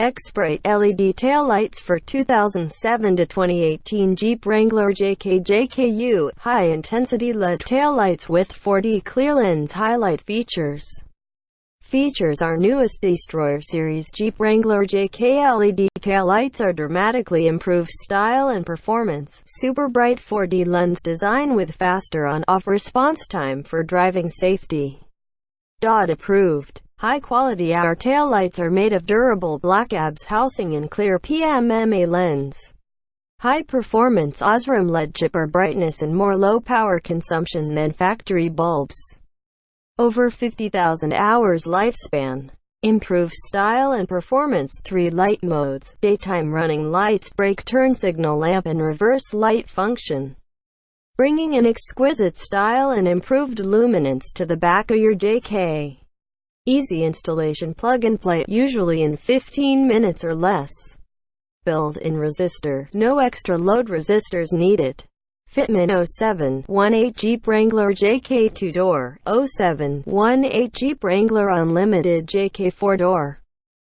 Xprite LED taillights for 2007 to 2018 Jeep Wrangler JKJKU high-intensity LED taillights with 4D clear lens highlight features. Features our newest Destroyer series Jeep Wrangler JK LED taillights are dramatically improved style and performance. Super bright 4D lens design with faster on-off response time for driving safety. DOT approved. High-quality our taillights are made of durable black ABS housing and clear PMMA lens. High-performance OSRAM LED chipper brightness and more low power consumption than factory bulbs. Over 50,000 hours lifespan. Improved style and performance. 3 light modes: daytime running lights, brake turn signal lamp and reverse light function. Bringing an exquisite style and improved luminance to the back of your JK. Easy installation, plug and play, usually in 15 minutes or less. Built-in resistor, no extra load resistors needed. Fitment 0718 Jeep Wrangler JK 2-door, 0718 Jeep Wrangler Unlimited JK 4-door.